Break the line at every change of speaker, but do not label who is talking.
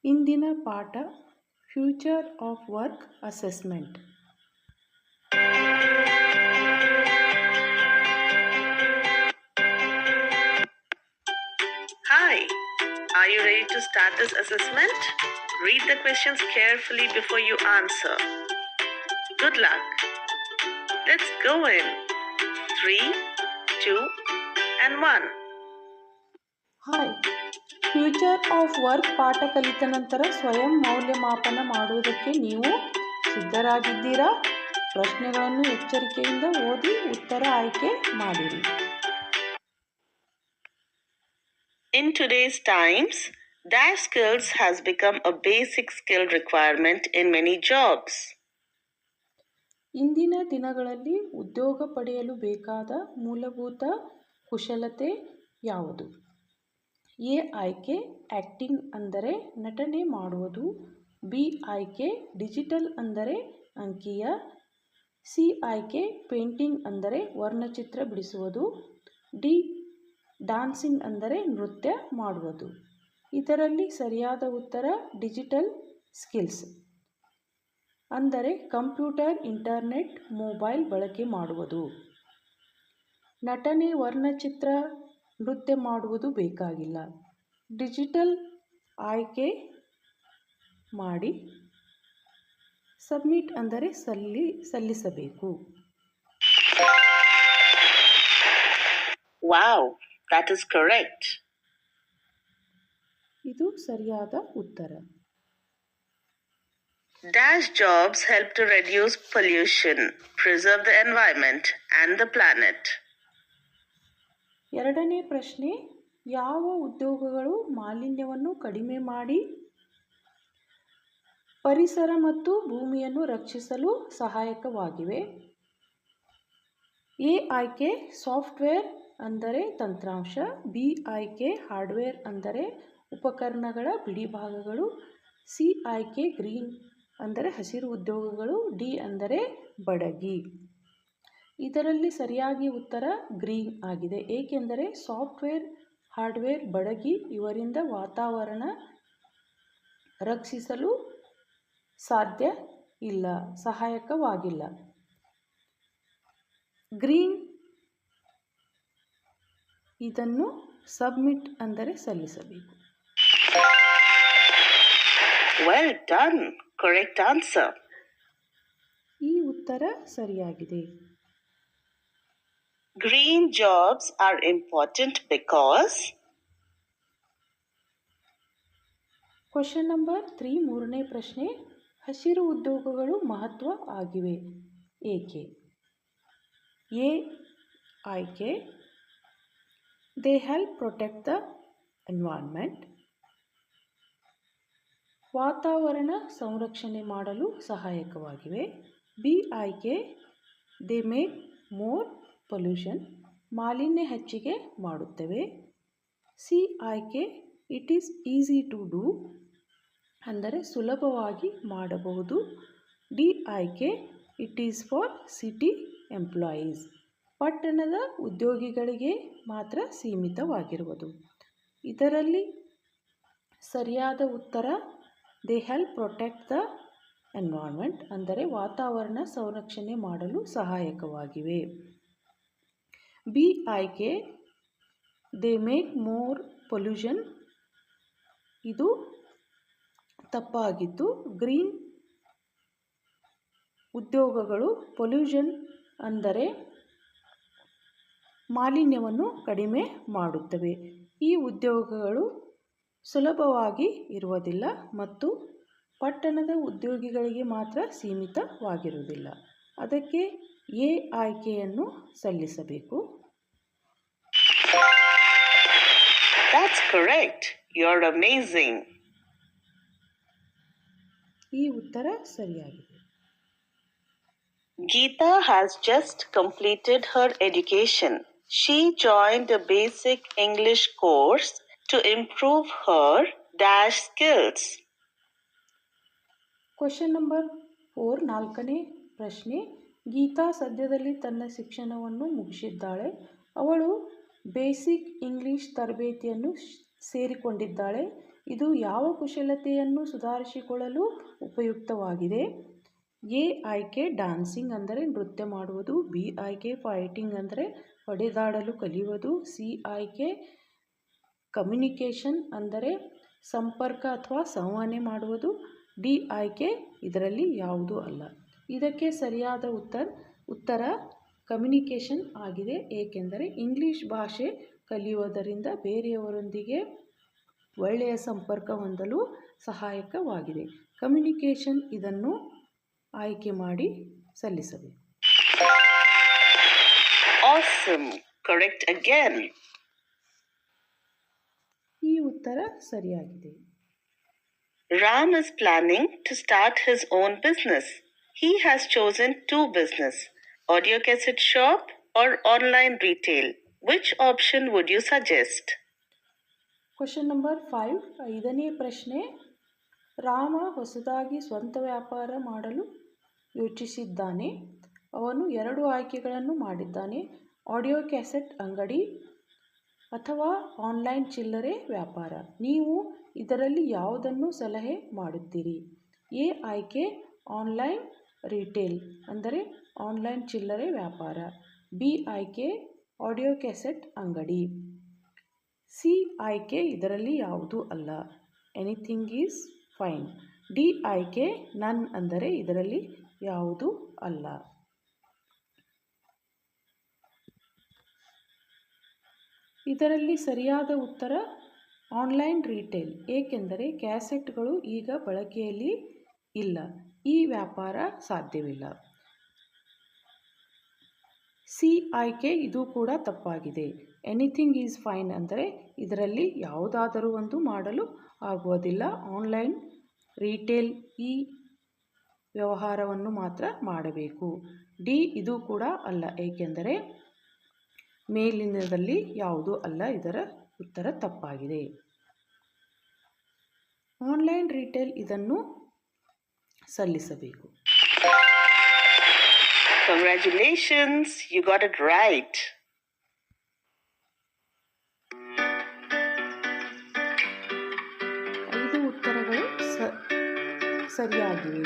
ಇಂದಿನ ಪಾಠ future of work assessment.
Hi, are you ready to start this assessment? Read the questions carefully before you answer. Good luck. Let's go in. 3, 2, and 1.
Hi, future of work ಪಾಠ ಕಲಿತ ನಂತರ ಸ್ವಯಂ ಮೌಲ್ಯಮಾಪನ ಮಾಡುವುದಕ್ಕೆ ನೀವು ಸಿದ್ಧರಾಗಿದ್ದೀರಾ? ಪ್ರಶ್ನೆಗಳನ್ನು ಎಚ್ಚರಿಕೆಯಿಂದ ಓದಿ ಉತ್ತರ ಆಯ್ಕೆ ಮಾಡಿರಿ.
In today's times, dash skills has become a basic skill requirement in many jobs.
ಇಂದಿನ ದಿನಗಳಲ್ಲಿ ಉದ್ಯೋಗ ಪಡೆಯಲು ಬೇಕಾದ ಮೂಲಭೂತ ಕುಶಲತೆ ಯಾವುದು? ಎ ಆಯ್ಕೆ ಆ್ಯಕ್ಟಿಂಗ್ ಅಂದರೆ ನಟನೆ ಮಾಡುವುದು. ಬಿ ಆಯ್ಕೆ ಡಿಜಿಟಲ್ ಅಂದರೆ ಅಂಕೀಯ. ಸಿ ಆಯ್ಕೆ ಪೇಂಟಿಂಗ್ ಅಂದರೆ ವರ್ಣಚಿತ್ರ ಬಿಡಿಸುವುದು. ಡಿ ಡಾನ್ಸಿಂಗ್ ಅಂದರೆ ನೃತ್ಯ ಮಾಡುವುದು. ಇದರಲ್ಲಿ ಸರಿಯಾದ ಉತ್ತರ ಡಿಜಿಟಲ್ ಸ್ಕಿಲ್ಸ್ ಅಂದರೆ ಕಂಪ್ಯೂಟರ್, ಇಂಟರ್ನೆಟ್, ಮೊಬೈಲ್ ಬಳಕೆ ಮಾಡುವುದು. ನಟನೆ, ವರ್ಣಚಿತ್ರ, ನೃತ್ಯ ಮಾಡುವುದು ಬೇಕಾಗಿಲ್ಲ. ಡಿಜಿಟಲ್ ಆಯ್ಕೆ ಮಾಡಿ ಸಬ್ಮಿಟ್ ಅಂದರೆ ಸಲ್ಲಿಸಬೇಕು.
Wow, that is correct.
ಇದು ಸರಿಯಾದ ಉತ್ತರ.
Dash jobs help to reduce pollution, preserve the environment and the planet.
ಎರಡನೇ ಪ್ರಶ್ನೆ, ಯಾವ ಉದ್ಯೋಗಗಳು ಮಾಲಿನ್ಯವನ್ನು ಕಡಿಮೆ ಮಾಡಿ ಪರಿಸರ ಮತ್ತು ಭೂಮಿಯನ್ನು ರಕ್ಷಿಸಲು ಸಹಾಯಕವಾಗಿವೆ? ಎ ಆಯ್ಕೆ ಸಾಫ್ಟ್ವೇರ್ ಅಂದರೆ ತಂತ್ರಾಂಶ. ಬಿ ಆಯ್ಕೆ ಹಾರ್ಡ್ವೇರ್ ಅಂದರೆ ಉಪಕರಣಗಳ ಬಿಡಿಭಾಗಗಳು. ಸಿ ಆಯ್ಕೆ ಗ್ರೀನ್ ಅಂದರೆ ಹಸಿರು ಉದ್ಯೋಗಗಳು. ಡಿ ಅಂದರೆ ಬಡಗಿ. ಇದರಲ್ಲಿ ಸರಿಯಾಗಿ ಉತ್ತರ ಗ್ರೀನ್ ಆಗಿದೆ. ಏಕೆಂದರೆ ಸಾಫ್ಟ್ವೇರ್, ಹಾರ್ಡ್ವೇರ್, ಬಡಗಿ ಇವರಿಂದ ವಾತಾವರಣ ರಕ್ಷಿಸಲು ಸಾಧ್ಯ ಇಲ್ಲ, ಸಹಾಯಕವಾಗಿಲ್ಲ. ಗ್ರೀನ್ ಇದನ್ನು ಸಬ್ಮಿಟ್ ಅಂದರೆ ಸಲ್ಲಿಸಬೇಕು.
Well done. Correct answer.
ಈ ಉತ್ತರ ಸರಿಯಾಗಿದೆ.
Green jobs are important because
question number 3 ಮೂರನೇ ಪ್ರಶ್ನೆ, ಹಸಿರು ಉದ್ಯೋಗಗಳು ಮಹತ್ವ ಆಗಿವೆ ಏಕೆ? ಎ ಆಯ್ಕೆ they help protect the environment, ವಾತಾವರಣ ಸಂರಕ್ಷಣೆ ಮಾಡಲು ಸಹಾಯಕವಾಗಿವೆ. ಬಿ ಆಯ್ಕೆ ದೇ ಮೇಕ್ ಮೋರ್ ಪೊಲ್ಯೂಷನ್, ಮಾಲಿನ್ಯ ಹೆಚ್ಚಿಗೆ ಮಾಡುತ್ತವೆ. ಸಿ ಆಯ್ಕೆ it is easy to do ಅಂದರೆ ಸುಲಭವಾಗಿ ಮಾಡಬಹುದು. ಡಿ ಆಯ್ಕೆ it is for city employees, ಪಟ್ಟಣದ ಉದ್ಯೋಗಿಗಳಿಗೆ ಮಾತ್ರ ಸೀಮಿತವಾಗಿರುವುದು. ಇದರಲ್ಲಿ ಸರಿಯಾದ ಉತ್ತರ they help protect the environment ಅಂದರೆ ವಾತಾವರಣ ಸಂರಕ್ಷಣೆ ಮಾಡಲು ಸಹಾಯಕವಾಗಿವೆ. ಬಿ ಆಯ್ಕೆ ದೇ ಮೇಕ್ ಮೋರ್ ಪೊಲ್ಯೂಷನ್ ಇದು ತಪ್ಪಾಗಿದ್ದು, ಗ್ರೀನ್ ಉದ್ಯೋಗಗಳು ಪೊಲ್ಯೂಷನ್ ಅಂದರೆ ಮಾಲಿನ್ಯವನ್ನು ಕಡಿಮೆ ಮಾಡುತ್ತವೆ. ಈ ಉದ್ಯೋಗಗಳು ಸುಲಭವಾಗಿ ಇರುವುದಿಲ್ಲ ಮತ್ತು ಪಟ್ಟಣದ ಉದ್ಯೋಗಿಗಳಿಗೆ ಮಾತ್ರ ಸೀಮಿತವಾಗಿರುವುದಿಲ್ಲ. ಅದಕ್ಕೆ ಎ ಆಯ್ಕೆಯನ್ನು ಸಲ್ಲಿಸಬೇಕು.
That's correct. You're amazing.
ಈ ಉತ್ತರ ಸರಿಯಾಗಿದೆ.
Geeta has just completed her education. She joined a basic English course to improve her dash skills.
Question number 4 ನಾಲ್ಕನೇ ಪ್ರಶ್ನೆ, ಗೀತಾ ಸದ್ಯದಲ್ಲಿ ತನ್ನ ಶಿಕ್ಷಣವನ್ನು ಮುಗಿಸಿದ್ದಾಳೆ. ಅವಳು ಬೇಸಿಕ್ ಇಂಗ್ಲಿಷ್ ತರಬೇತಿಯನ್ನು ಸೇರಿಕೊಂಡಿದ್ದಾಳೆ. ಇದು ಯಾವ ಕುಶಲತೆಯನ್ನು ಸುಧಾರಿಸಿಕೊಳ್ಳಲು ಉಪಯುಕ್ತವಾಗಿದೆ? ಎ ಆಯ್ಕೆ ಡ್ಯಾನ್ಸಿಂಗ್ ಅಂದರೆ ನೃತ್ಯ ಮಾಡುವುದು, ಬಿ ಆಯ್ಕೆ ಫೈಟಿಂಗ್ ಅಂದರೆ ಹೊಡೆದಾಡಲು ಕಲಿಯುವುದು, ಸಿ ಆಯ್ಕೆ ಕಮ್ಯುನಿಕೇಷನ್ ಅಂದರೆ ಸಂಪರ್ಕ ಅಥವಾ ಸಂವಹನೆ ಮಾಡುವುದು, ಡಿ ಆಯ್ಕೆ ಇದರಲ್ಲಿ ಯಾವುದೂ ಅಲ್ಲ. ಇದಕ್ಕೆ ಸರಿಯಾದ ಉತ್ತರ ಕಮ್ಯುನಿಕೇಷನ್ ಆಗಿದೆ. ಏಕೆಂದರೆ ಇಂಗ್ಲಿಷ್ ಭಾಷೆ ಕಲಿಯುವುದರಿಂದ ಬೇರೆಯವರೊಂದಿಗೆ ಒಳ್ಳೆಯ ಸಂಪರ್ಕ ಹೊಂದಲು ಸಹಾಯಕವಾಗಿದೆ. ಕಮ್ಯುನಿಕೇಷನ್ ಇದನ್ನು ಆಯ್ಕೆ ಮಾಡಿ ಸಲ್ಲಿಸಬೇಕು.
Awesome. Correct again.
ಈ ಉತ್ತರ ಸರಿಯಾಗಿದೆ.
Ram is planning to start his own business. He has chosen two business, audio cassette shop or online retail. Which option would you suggest?
Question number 5, 5ನೇ ಪ್ರಶ್ನೆ. ರಾಮ ಹೊಸದಾಗಿ ಸ್ವಂತ ವ್ಯಾಪಾರ ಮಾಡಲು ಯೋಚಿಸಿದ್ದಾನೆ. ಅವನು 2 ಆಯ್ಕೆಗಳನ್ನು ಮಾಡಿದ್ದಾನೆ. ಆಡಿಯೋ ಕ್ಯಾಸೆಟ್ ಅಂಗಡಿ ಅಥವಾ ಆನ್ಲೈನ್ ಚಿಲ್ಲರೆ ವ್ಯಾಪಾರ. ನೀವು ಇದರಲ್ಲಿ ಯಾವುದನ್ನು ಸಲಹೆ ಮಾಡುತ್ತೀರಿ? ಎ ಆಯ್ಕೆ ಆನ್ಲೈನ್ ರಿಟೇಲ್ ಅಂದರೆ ಆನ್ಲೈನ್ ಚಿಲ್ಲರೆ ವ್ಯಾಪಾರ, ಬಿ ಆಯ್ಕೆ ಆಡಿಯೋ ಕ್ಯಾಸೆಟ್ ಅಂಗಡಿ, ಸಿ ಆಯ್ಕೆ ಇದರಲ್ಲಿ ಯಾವುದೂ ಅಲ್ಲ, ಎನಿಥಿಂಗ್ ಈಸ್ ಫೈನ್, ಡಿ ಆಯ್ಕೆ ನನ್ ಅಂದರೆ ಇದರಲ್ಲಿ ಯಾವುದೂ ಅಲ್ಲ. ಇದರಲ್ಲಿ ಸರಿಯಾದ ಉತ್ತರ ಆನ್ಲೈನ್ ರಿಟೇಲ್. ಏಕೆಂದರೆ ಕ್ಯಾಸೆಟ್ಗಳು ಈಗ ಬಳಕೆಯಲ್ಲಿ ಇಲ್ಲ, ಈ ವ್ಯಾಪಾರ ಸಾಧ್ಯವಿಲ್ಲ. ಸಿ ಆಯ್ಕೆ ಇದು ಕೂಡ ತಪ್ಪಾಗಿದೆ. ಎನಿಥಿಂಗ್ ಈಸ್ ಫೈನ್ ಅಂದರೆ ಇದರಲ್ಲಿ ಯಾವುದಾದರೂ ಒಂದು ಮಾಡಲು ಆಗುವುದಿಲ್ಲ. ಆನ್ಲೈನ್ ರಿಟೇಲ್ ಈ ವ್ಯವಹಾರವನ್ನು ಮಾತ್ರ ಮಾಡಬೇಕು. ಡಿ ಇದು ಕೂಡ ಅಲ್ಲ, ಏಕೆಂದರೆ ಮೇಲಿನದಲ್ಲಿ ಯಾವುದೂ ಅಲ್ಲ. ಇದರ ಉತ್ತರ ತಪ್ಪಾಗಿದೆ. ಆನ್ಲೈನ್ ರಿಟೇಲ್ ಇದನ್ನು ಸಲ್ಲಿಸಬೇಕು.
Congratulations, you got it right.
ಐದು ಉತ್ತರಗಳು ಸರಿಯಾಗಿವೆ.